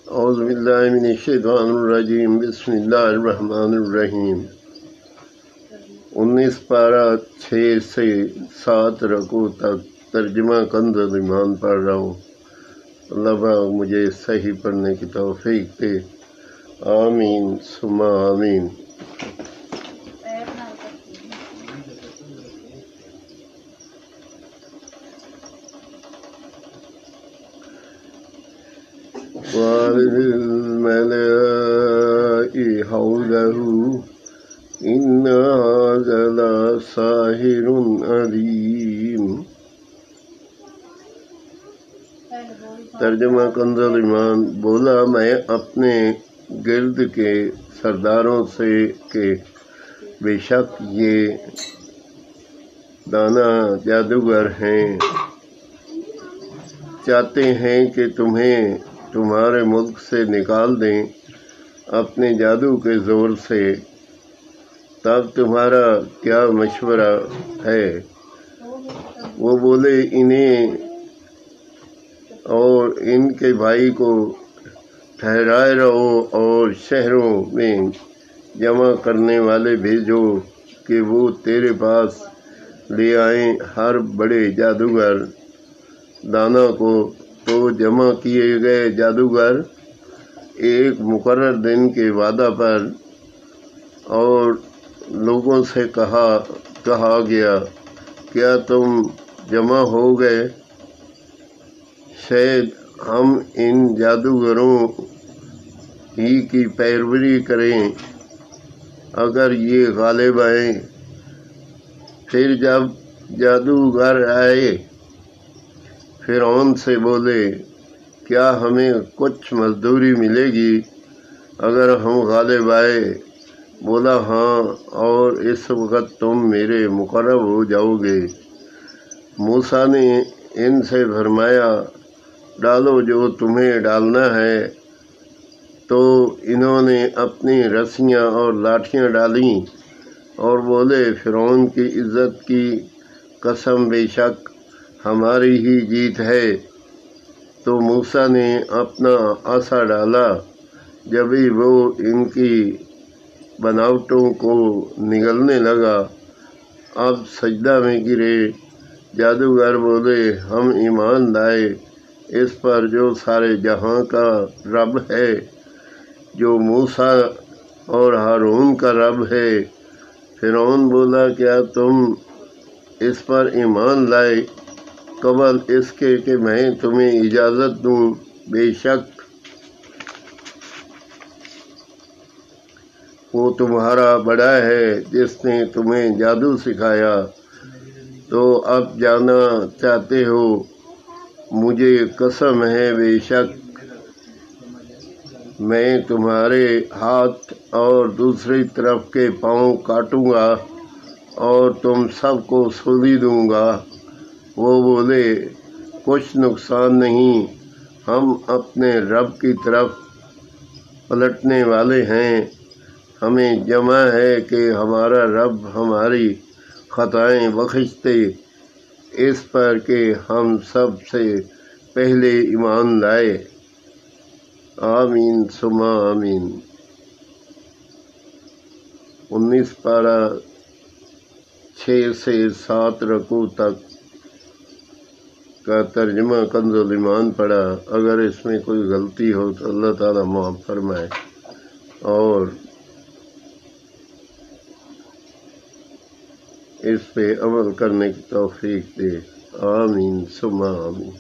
اعوذ باللہ من الشیطان الرجیم، بسم اللہ الرحمن الرحیم۔ 19 پارہ 6 سے 7 رکوع تک ترجمہ کنز ایمان پڑھ رہا ہوں۔ اللہ پاک مجھے صحیح پڑھنے کی توفیق دے، آمین ثم آمین۔ وَلِلْمَلَائِ حَوْلَهُ إِنَّ هَذَا لَسَاحِرٌ عَلِيمٌ۔ ترجمہ کنز ایمان۔ بولا میں اپنے گرد کے سرداروں سے کہ بے شک یہ دانا جادوگر ہیں، چاہتے ہیں کہ تمہیں تمہارے ملک سے نکال دیں اپنے جادو کے زور سے، تب تمہارا کیا مشورہ ہے؟ وہ بولے انہیں اور ان کے بھائی کو ٹھہرائے رہو اور شہروں میں جمع کرنے والے بھیجو کہ وہ تیرے پاس لے آئیں ہر بڑے جادوگر دانا کو۔ تو جمع کیے گئے جادوگر ایک مقرر دن کے وعدہ پر، اور لوگوں سے کہا گیا کیا تم جمع ہو گئے؟ شاید ہم ان جادوگروں ہی کی پیروی کریں اگر یہ غالب آئیں۔ پھر جب جادوگر آئے فرعون سے بولے کیا ہمیں کچھ مزدوری ملے گی اگر ہم غالب آئے؟ بولا ہاں، اور اس وقت تم میرے مقرب ہو جاؤ گے۔ موسیٰ نے ان سے فرمایا ڈالو جو تمہیں ڈالنا ہے۔ تو انہوں نے اپنی رسیاں اور لاٹھیاں ڈالیں اور بولے فرعون کی عزت کی قسم بے شک ہماری ہی جیت ہے۔ تو موسیٰ نے اپنا عصا ڈالا، جبھی وہ ان کی بناوٹوں کو نگلنے لگا۔ اب سجدہ میں گرے۔ جادوگر بولے ہم ایمان لائے اس پر جو سارے جہاں کا رب ہے، جو موسیٰ اور ہارون کا رب ہے۔ فرعون بولا کیا تم اس پر ایمان لائے قبل اس کے کہ میں تمہیں اجازت دوں؟ بے شک وہ تمہارا بڑا ہے جس نے تمہیں جادو سکھایا۔ تو اب جانا چاہتے ہو؟ مجھے قسم ہے بے شک میں تمہارے ہاتھ اور دوسری طرف کے پاؤں کاٹوں گا اور تم سب کو سولی دوں گا۔ وہ بولے کچھ نقصان نہیں، ہم اپنے رب کی طرف پلٹنے والے ہیں۔ ہمیں جمع ہے کہ ہمارا رب ہماری خطائیں بخش دے، اس پر کہ ہم سب سے پہلے ایمان لائے۔ آمین ثم آمین۔ 19 پارہ 6 سے 7 رکوع تک کا ترجمہ کنز ایمان پڑھا۔ اگر اس میں کوئی غلطی ہو تو اللہ تعالیٰ معاف فرمائے اور اس پہ عمل کرنے کی توفیق دے، آمین ثم آمین۔